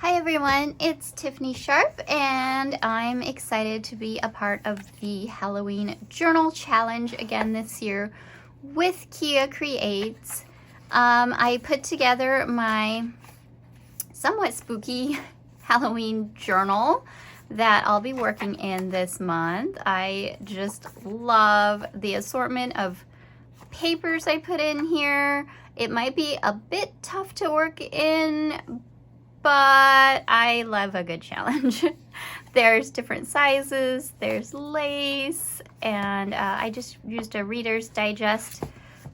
Hi everyone, it's Tiffany Sharp and I'm excited to be a part of the Halloween Journal Challenge again this year with Kia Creates. I put together my somewhat spooky Halloween journal that I'll be working in this month. I just love the assortment of papers I put in here. It might be a bit tough to work in, but I love a good challenge. There's different sizes, there's lace, and I just used a Reader's Digest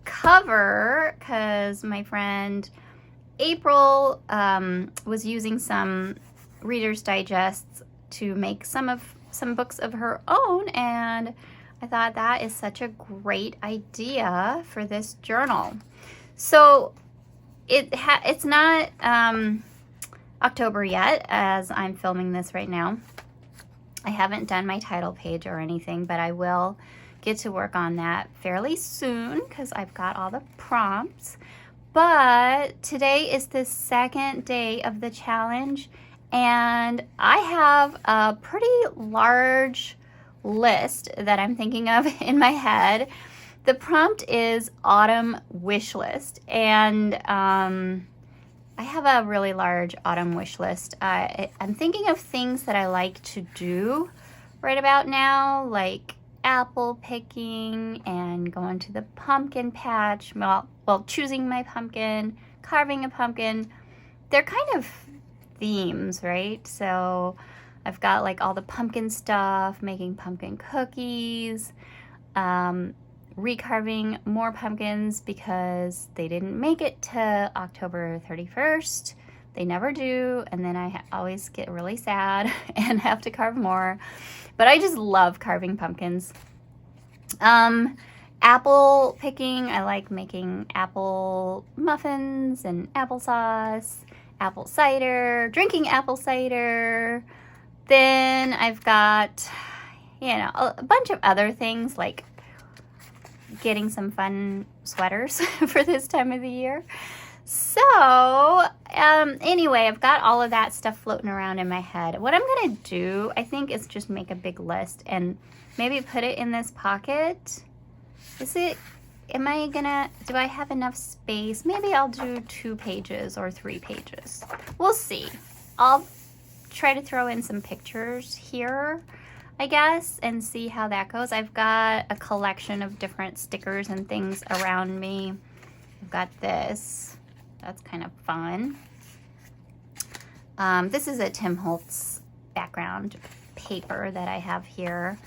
cover because my friend April was using some Reader's Digests to make some books of her own, and I thought that is such a great idea for this journal. So it's not October yet, as I'm filming this right now. I haven't done my title page or anything, but I will get to work on that fairly soon because I've got all the prompts. But today is the second day of the challenge, and I have a pretty large list that I'm thinking of in my head. The prompt is autumn wish list, and I have a really large autumn wish list. I'm thinking of things that I like to do right about now, like apple picking and going to the pumpkin patch, well, choosing my pumpkin, carving a pumpkin. They're kind of themes, right? So I've got like all the pumpkin stuff, making pumpkin cookies, recarving more pumpkins because they didn't make it to October 31st. They never do, and then I always get really sad and have to carve more. But I just love carving pumpkins. Apple picking, I like making apple muffins and applesauce, apple cider, drinking apple cider. Then I've got, a bunch of other things like getting some fun sweaters for this time of the year. So anyway, I've got all of that stuff floating around in my head. What I'm gonna do, I think, is just make a big list and maybe put it in this pocket. Do I have enough space? Maybe I'll do 2 pages or 3 pages. We'll see. I'll try to throw in some pictures here, I guess, and see how that goes. I've got a collection of different stickers and things around me. I've got this. That's kind of fun. This is a Tim Holtz background paper that I have here.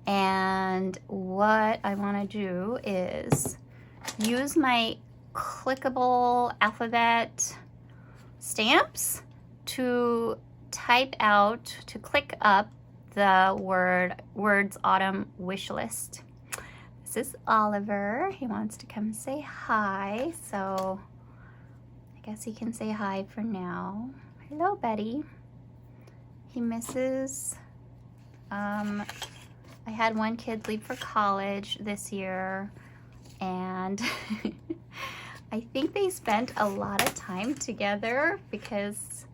And what I want to do is use my clickable alphabet stamps to click up the words autumn wish list. This is Oliver. He wants to come say hi, so I guess he can say hi for now. Hello, Betty. He misses, I had one kid leave for college this year, and I think they spent a lot of time together because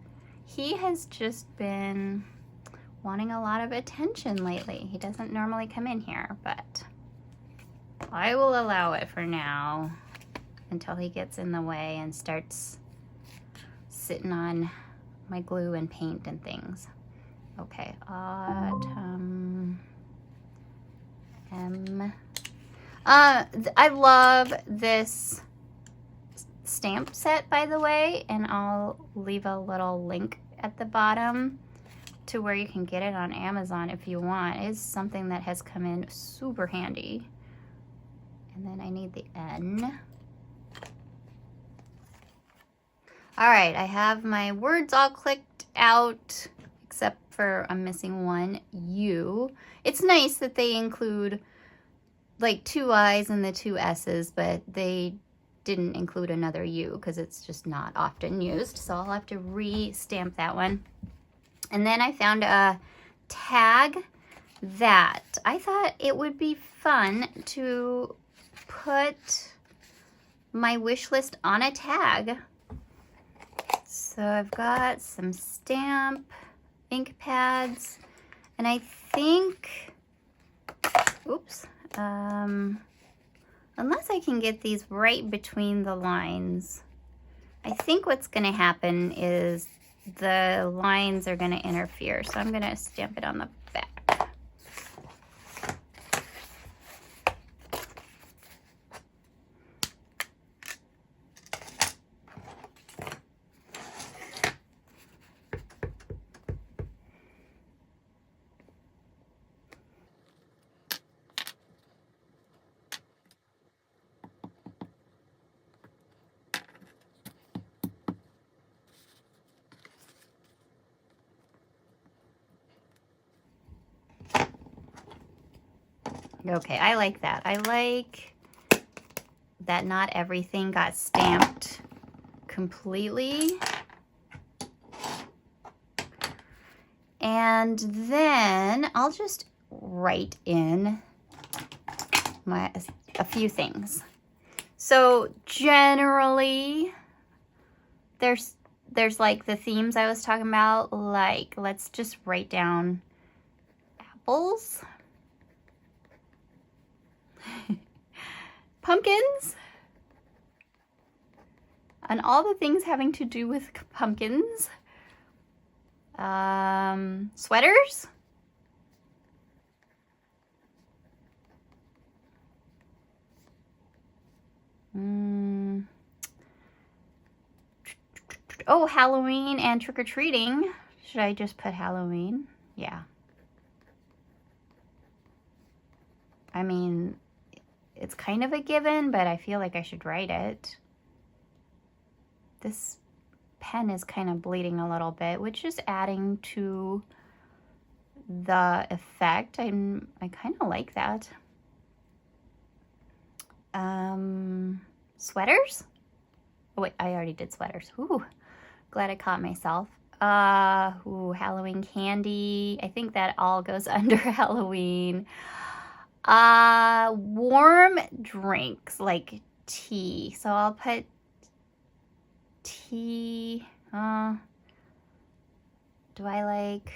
he has just been wanting a lot of attention lately. He doesn't normally come in here, but I will allow it for now until he gets in the way and starts sitting on my glue and paint and things. Okay, autumn. I love this stamp set, by the way, and I'll leave a little link at the bottom to where you can get it on Amazon if you want. It's something that has come in super handy. And then I need the N. All right, I have my words all clicked out, except for I'm missing one U. It's nice that they include like 2 I's and the 2 S's, but they didn't include another U because it's just not often used. So I'll have to re-stamp that one. And then I found a tag that I thought it would be fun to put my wish list on a tag. So I've got some stamp ink pads, and I think, oops, unless I can get these right between the lines, I think what's gonna happen is the lines are gonna interfere. So I'm gonna stamp it on the back. Okay, I like that. I like that not everything got stamped completely. And then I'll just write in a few things. So generally, there's like the themes I was talking about, like let's just write down apples, pumpkins, and all the things having to do with pumpkins. Sweaters. Oh, Halloween and trick-or-treating. Should I just put Halloween? Yeah. I mean, it's kind of a given, but I feel like I should write it. This pen is kind of bleeding a little bit, which is adding to the effect. I kind of like that. Sweaters? Oh wait, I already did sweaters. Ooh, glad I caught myself. Ooh, Halloween candy. I think that all goes under Halloween. Warm drinks like tea. So I'll put tea. Do I like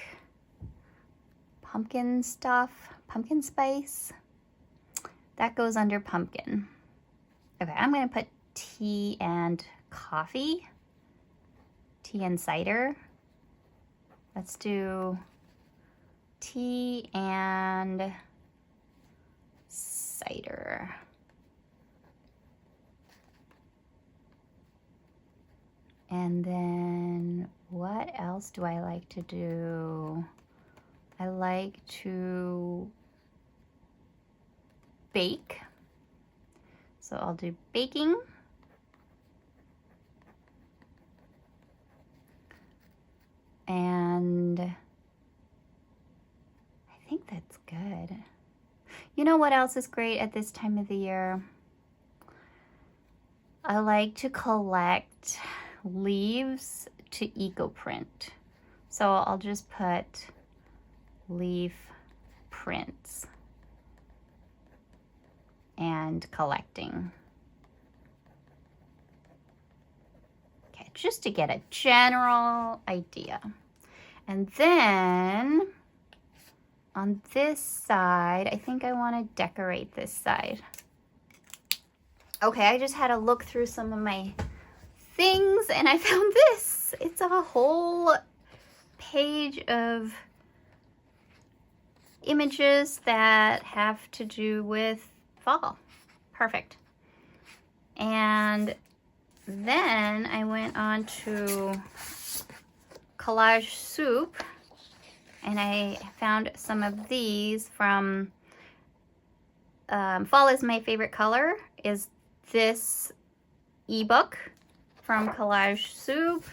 pumpkin stuff? Pumpkin spice? That goes under pumpkin. Okay, I'm gonna put tea and coffee. Tea and cider. Let's do tea and cider. And then what else do I like to do? I like to bake. So I'll do baking. And I think that's good. You know what else is great at this time of the year? I like to collect leaves to eco print. So I'll just put leaf prints and collecting. Okay, just to get a general idea. And then on this side, I think I want to decorate this side. Okay, I just had to look through some of my things and I found this. It's a whole page of images that have to do with fall. Perfect. And then I went on to Collage Soup and I found some of these from Fall is My Favorite Color is this ebook from Collage Soup.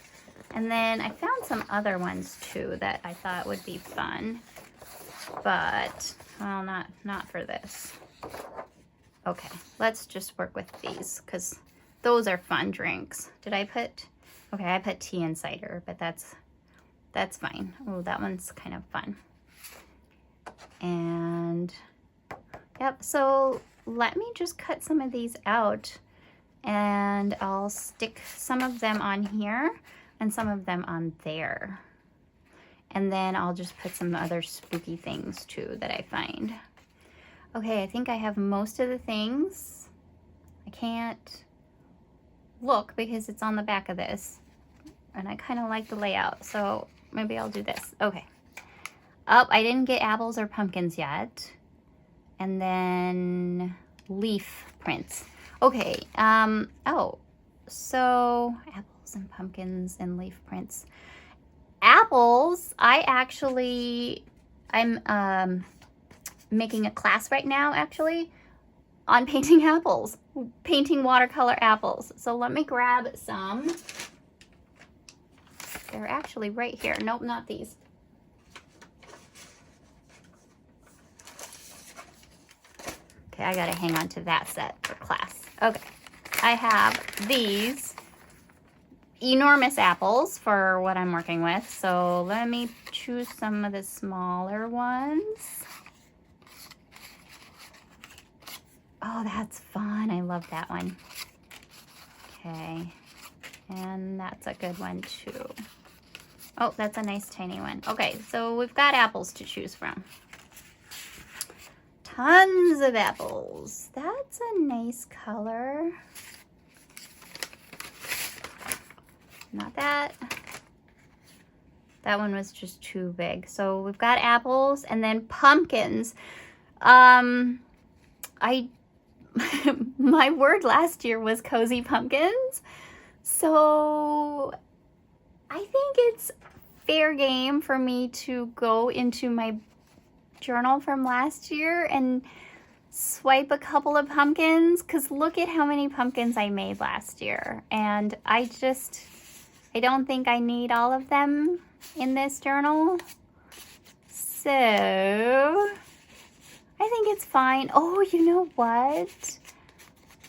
And then I found some other ones too that I thought would be fun, but well, not for this. Okay, let's just work with these because those are fun drinks. Did I put, okay, I put tea and cider, but that's fine. Oh, that one's kind of fun. And yep, so let me just cut some of these out and I'll stick some of them on here. and some of them on there. And then I'll just put some other spooky things too that I find. Okay, I think I have most of the things. I can't look because it's on the back of this. And I kind of like the layout, so maybe I'll do this. Okay. Oh, I didn't get apples or pumpkins yet. And then leaf prints. Okay, oh, so apples and pumpkins and leaf prints. Apples, I'm making a class right now, actually, on painting apples, painting watercolor apples. So let me grab some. They're actually right here. Nope, not these. Okay, I gotta hang on to that set for class. Okay, I have these enormous apples for what I'm working with. So let me choose some of the smaller ones. Oh, that's fun. I love that one. Okay, and that's a good one too. Oh, that's a nice tiny one. Okay, so we've got apples to choose from. Tons of apples. That's a nice color. Not that. That one was just too big. So we've got apples and then pumpkins. My word last year was cozy pumpkins. So I think it's fair game for me to go into my journal from last year and swipe a couple of pumpkins, because look at how many pumpkins I made last year. And I don't think I need all of them in this journal. So I think it's fine. Oh, you know what?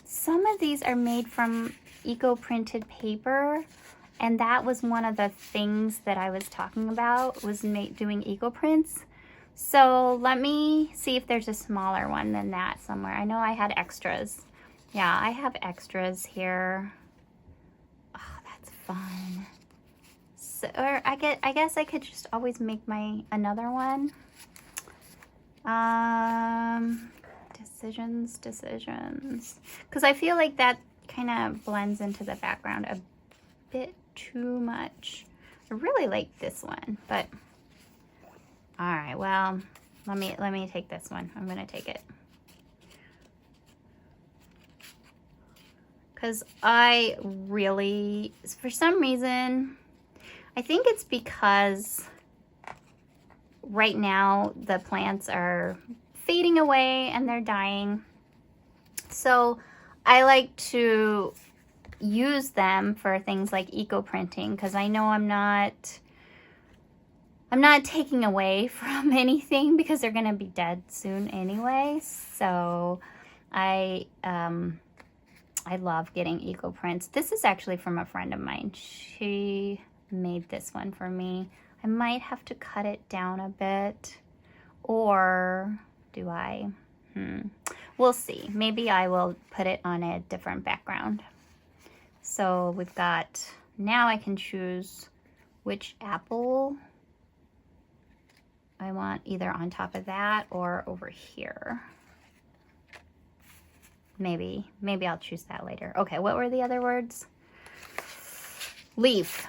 Some of these are made from eco-printed paper, and that was one of the things that I was talking about, was doing eco-prints. So let me see if there's a smaller one than that somewhere. I know I had extras. Yeah, I have extras here. Oh, that's fun. So, or I guess I could just always make another one. Decisions. Because I feel like that kind of blends into the background a bit too much. I really like this one, but all right, well, let me take this one. I'm gonna take it. Because I really, for some reason, I think it's because right now the plants are fading away and they're dying. So I like to use them for things like eco-printing, because I know I'm not taking away from anything, because they're gonna be dead soon anyway. So I love getting eco prints. This is actually from a friend of mine. She made this one for me. I might have to cut it down a bit, or do I? We'll see. Maybe I will put it on a different background. So we've got, now I can choose which apple I want, either on top of that or over here. Maybe I'll choose that later. Okay, what were the other words? Leaf.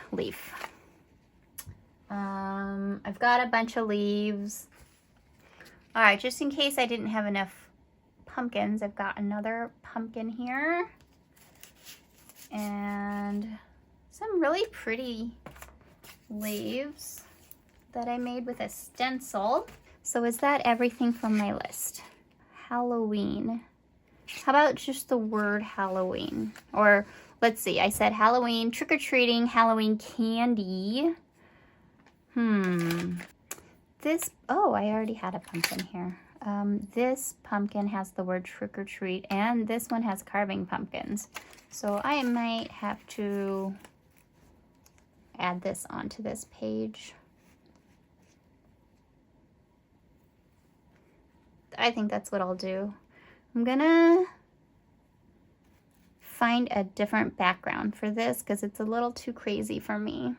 I've got a bunch of leaves. All right, just in case I didn't have enough pumpkins, I've got another pumpkin here. And some really pretty leaves that I made with a stencil. So is that everything from my list? Halloween. How about just the word Halloween? Or let's see, I said Halloween, trick-or-treating, Halloween candy. This, oh, I already had a pumpkin here. This pumpkin has the word trick-or-treat, and this one has carving pumpkins. So I might have to add this onto this page. I think that's what I'll do. I'm gonna find a different background for this because it's a little too crazy for me.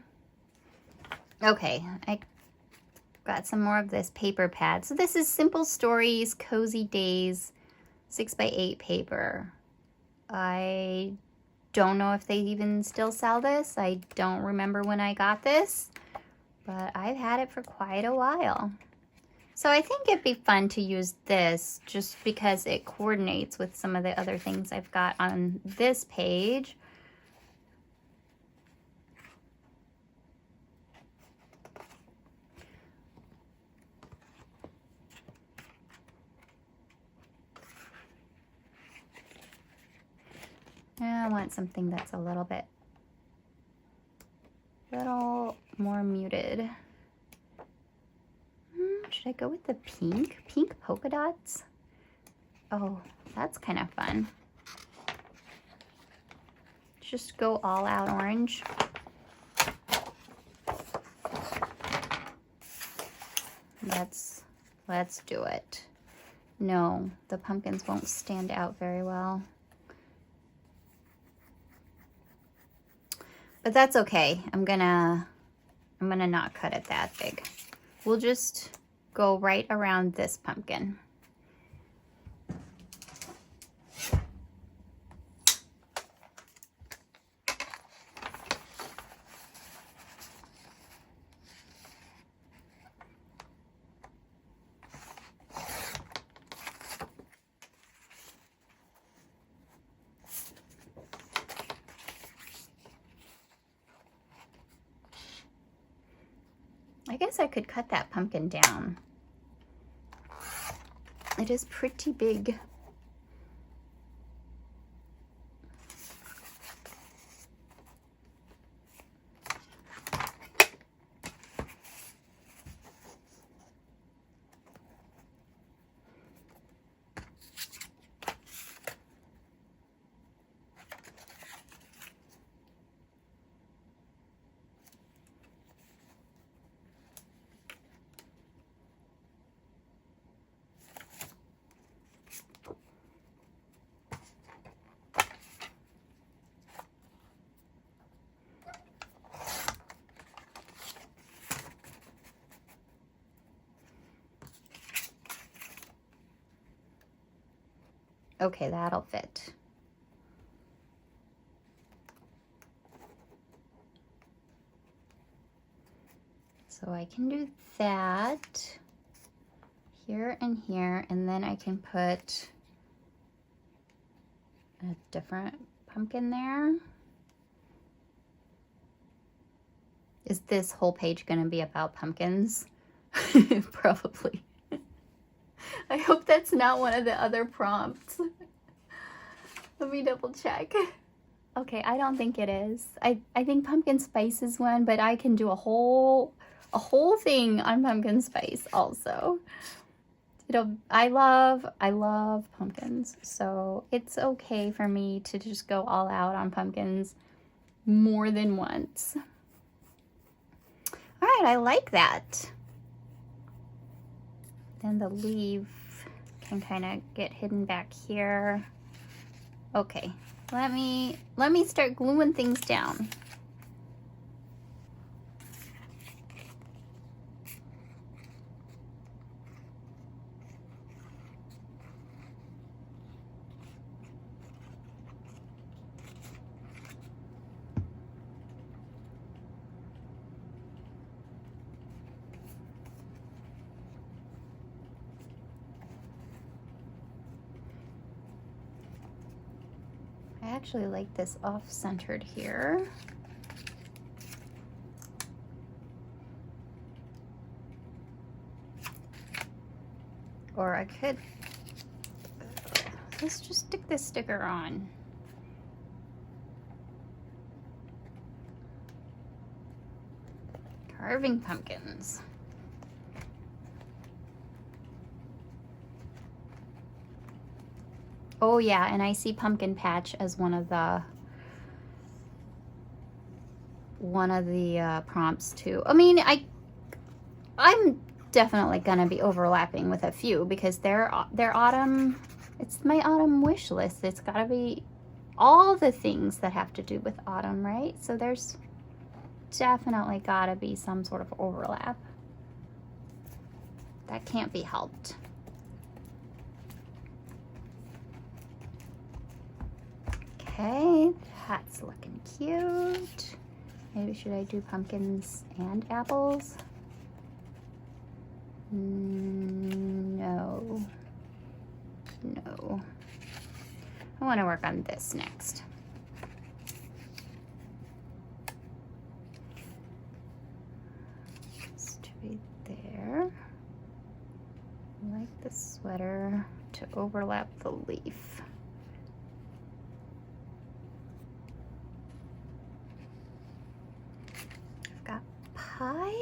Okay, I got some more of this paper pad. So this is Simple Stories, Cozy Days, 6x8 paper. I don't know if they even still sell this. I don't remember when I got this, but I've had it for quite a while. So I think it'd be fun to use this just because it coordinates with some of the other things I've got on this page. I want something that's a little more muted. Should I go with the pink? Pink polka dots? Oh, that's kind of fun. Just go all out orange. Let's do it. No, the pumpkins won't stand out very well. But that's okay. I'm gonna not cut it that big. We'll just go right around this pumpkin. I guess I could cut that pumpkin down. It is pretty big. Okay, that'll fit. So I can do that here and here, and then I can put a different pumpkin there. Is this whole page going to be about pumpkins? Probably. I hope that's not one of the other prompts. Let me double check. Okay, I don't think it is. I think pumpkin spice is one, but I can do a whole thing on pumpkin spice also. I love pumpkins, so it's okay for me to just go all out on pumpkins more than once. All right, I like that. Then the leaf can kind of get hidden back here. Okay, let me start gluing things down. I actually like this off-centered here. Or I could, let's just stick this sticker on. Carving pumpkins. Oh yeah, and I see pumpkin patch as one of the prompts too. I mean, I'm definitely gonna be overlapping with a few because they're autumn. It's my autumn wish list. It's gotta be all the things that have to do with autumn, right? So there's definitely gotta be some sort of overlap. That can't be helped. Okay, that's looking cute. Maybe should I do pumpkins and apples? No. No. I want to work on this next. Straight there. I like the sweater to overlap the leaf. I've got pie.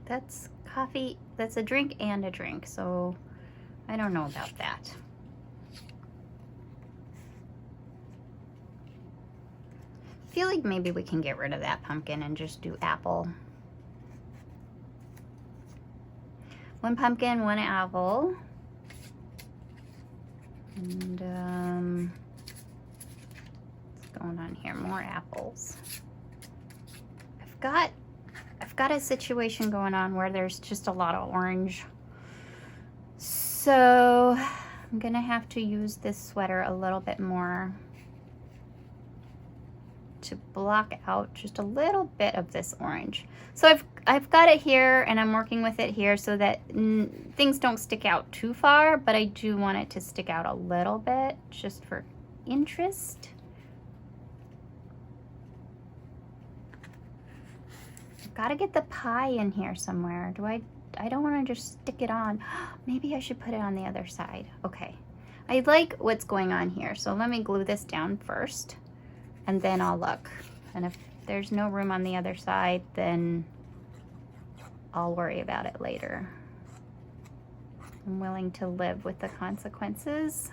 That's coffee, that's a drink and a drink, so I don't know about that. I feel like maybe we can get rid of that pumpkin and just do apple. One pumpkin, one apple. And what's going on here? More apples. I've got a situation going on where there's just a lot of orange. So I'm gonna have to use this sweater a little bit more to block out just a little bit of this orange. So I've got it here and I'm working with it here so that things don't stick out too far, but I do want it to stick out a little bit just for interest. Gotta get the pie in here somewhere. I don't want to just stick it on. Maybe I should put it on the other side. Okay. I like what's going on here. So let me glue this down first and then I'll look. And if there's no room on the other side, then I'll worry about it later. I'm willing to live with the consequences.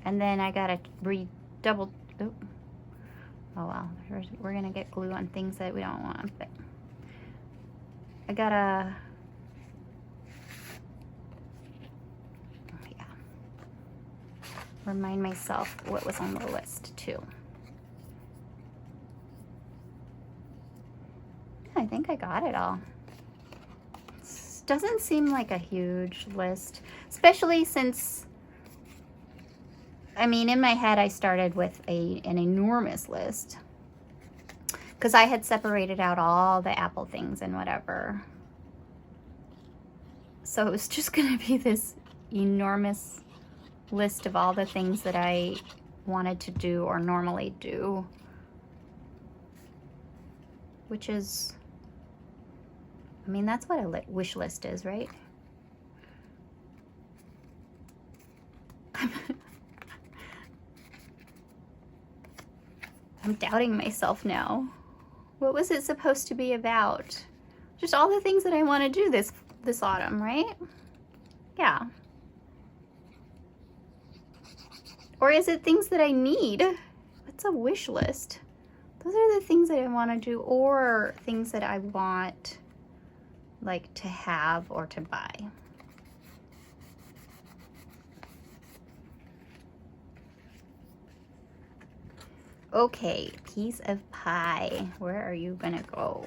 And then I gotta double. Oh well, we're gonna get glue on things that we don't want, but I gotta, yeah, remind myself what was on the list too. I think I got it all. This doesn't seem like a huge list, especially since, I mean, in my head, I started with an enormous list because I had separated out all the apple things and whatever. So it was just going to be this enormous list of all the things that I wanted to do or normally do, which is, I mean, that's what a wish list is, right? I'm doubting myself now. What was it supposed to be about? Just all the things that I want to do this autumn, right? Yeah. Or is it things that I need? What's a wish list? Those are the things that I want to do or things that I want like to have or to buy. Okay, piece of pie. Where are you gonna go?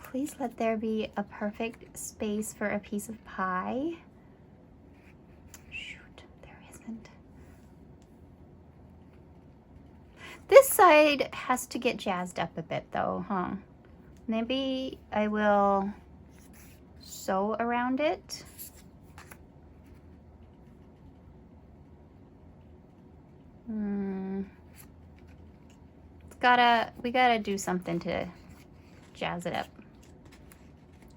Please let there be a perfect space for a piece of pie. Shoot, there isn't. This side has to get jazzed up a bit though, huh? Maybe I will sew around it. We gotta do something to jazz it up.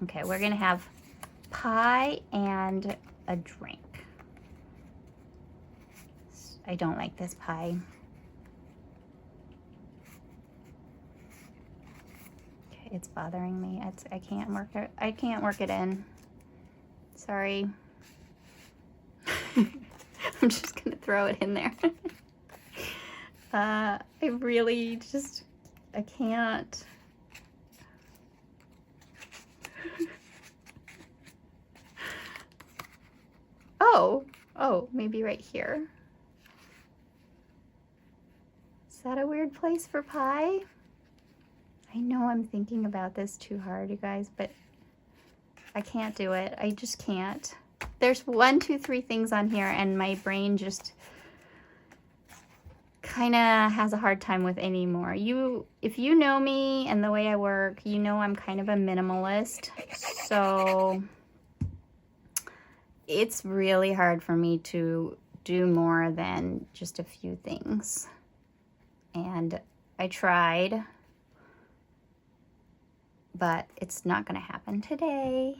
Okay, we're gonna have pie and a drink. I don't like this pie. Okay, it's bothering me. I can't work it in. Sorry. I'm just gonna throw it in there. I really just, I can't. Oh, maybe right here. Is that a weird place for pie? I know I'm thinking about this too hard, you guys, but I can't do it. I just can't. There's 1, 2, 3 things on here, and my brain just kind of has a hard time with any more. If you know me and the way I work, you know I'm kind of a minimalist, so it's really hard for me to do more than just a few things. And I tried, but it's not gonna happen today.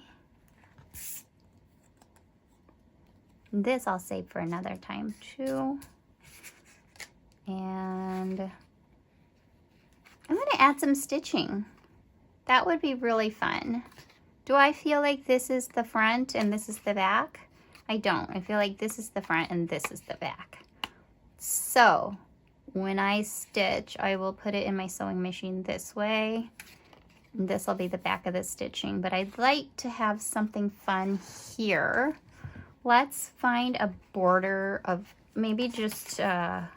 This I'll save for another time too. And I'm gonna add some stitching. That would be really fun. Do I feel like this is the front and this is the back? I don't. I feel like this is the front and this is the back. So when I stitch, I will put it in my sewing machine this way. And this will be the back of the stitching, but I'd like to have something fun here. Let's find a border of maybe just add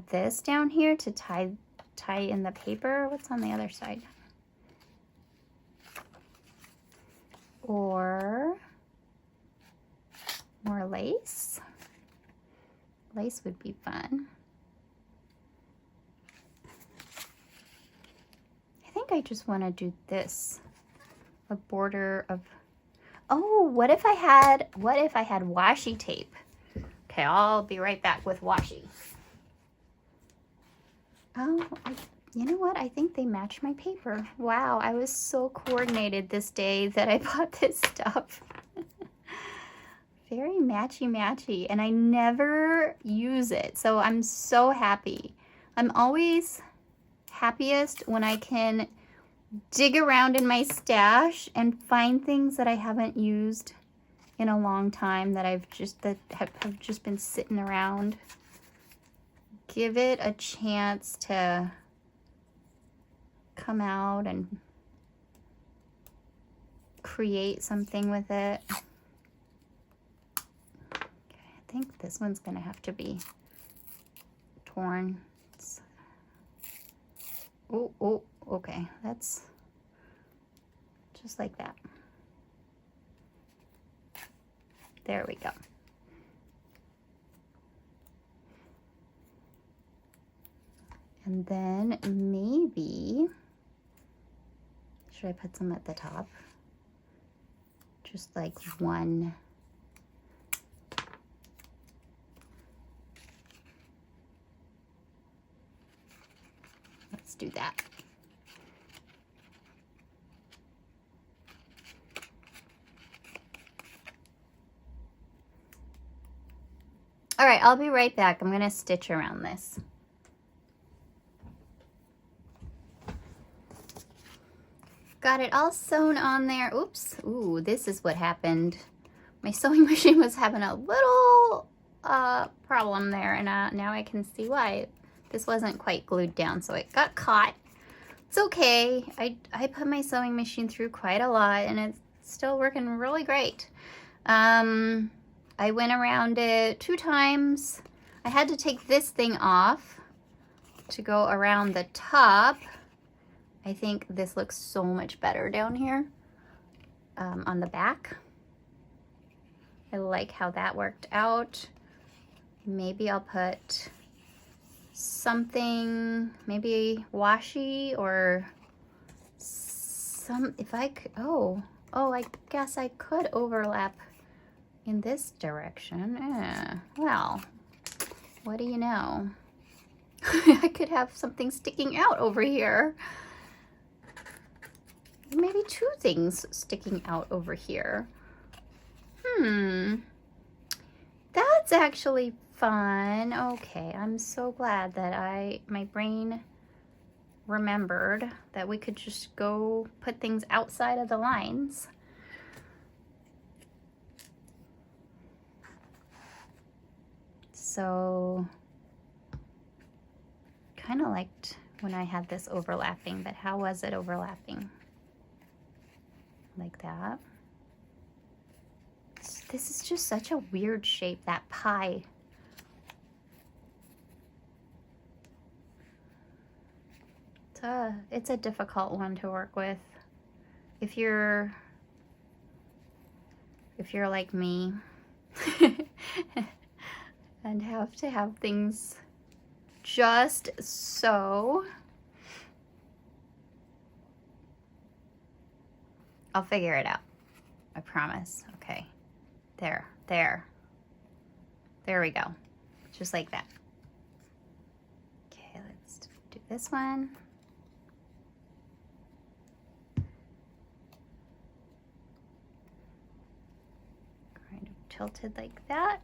this down here to tie in the paper. What's on the other side? Or more lace. Lace would be fun. I think I just want to do this. A border of, oh, what if I had washi tape? Okay, I'll be right back with washi. Oh, you know what? I think they match my paper. Wow, I was so coordinated this day that I bought this stuff. Very matchy-matchy, and I never use it, so I'm so happy. I'm always happiest when I can dig around in my stash and find things that I haven't used in a long time that have just been sitting around. Give it a chance to come out and create something with it. Okay, I think this one's gonna have to be torn. Oh, okay, that's just like that. There we go. And then maybe, should I put some at the top? Just like one. Let's do that. All right, I'll be right back. I'm gonna stitch around this. Got it all sewn on there. Oops. Ooh, this is what happened. My sewing machine was having a little problem there, and now I can see why. This wasn't quite glued down, so it got caught. It's okay. I put my sewing machine through quite a lot, and it's still working really great. I went around it 2 times. I had to take this thing off to go around the top. I think this looks so much better down here on the back. I like how that worked out. Maybe I'll put something, maybe washi or some, if I could, oh, I guess I could overlap in this direction. Well, what do you know? I could have something sticking out over here. Maybe 2 things sticking out over here. That's actually fun. Okay, I'm so glad that my brain remembered that we could just go put things outside of the lines. So kind of liked when I had this overlapping, but how was it overlapping? Like that. This is just such a weird shape, that pie. It's a difficult one to work with. If you're like me and have to have things just so, I'll figure it out. I promise. Okay. There we go. Just like that. Okay, let's do this one. Kind of tilted like that.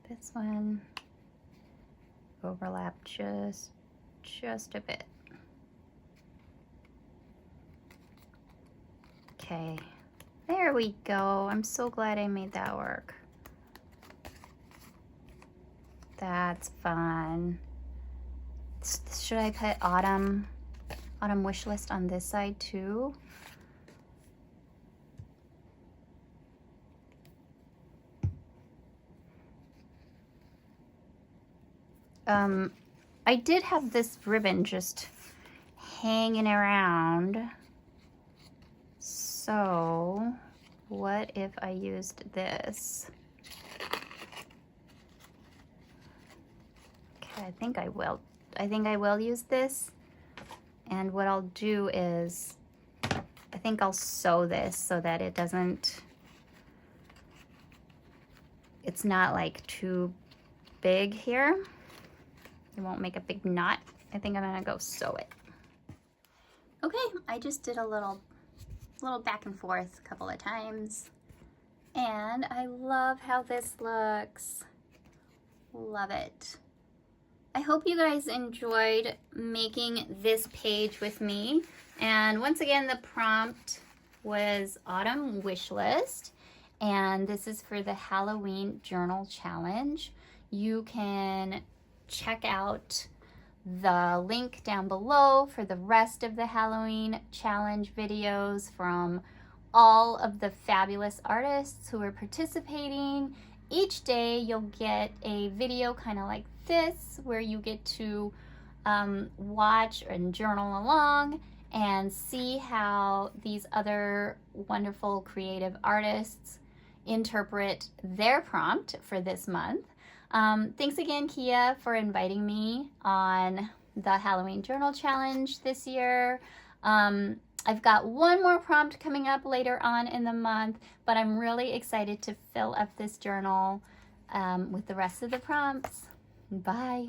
This one overlap just a bit. Okay, there we go. I'm so glad I made that work. That's fun. Should I put autumn wish list on this side too? I did have this ribbon just hanging around. So what if I used this? Okay, I think I will use this. And what I'll do is, I think I'll sew this so that it doesn't, it's not like too big here. It won't make a big knot. I think I'm gonna go sew it. Okay, I just did a little back and forth a couple of times. And I love how this looks. Love it. I hope you guys enjoyed making this page with me. And once again, the prompt was Autumn Wish List. And this is for the Halloween Journal Challenge. You can check out the link down below for the rest of the Halloween challenge videos from all of the fabulous artists who are participating. Each day you'll get a video kind of like this where you get to watch and journal along and see how these other wonderful creative artists interpret their prompt for this month. Thanks again, Kia, for inviting me on the Halloween Journal Challenge this year. I've got one more prompt coming up later on in the month, but I'm really excited to fill up this journal with the rest of the prompts. Bye.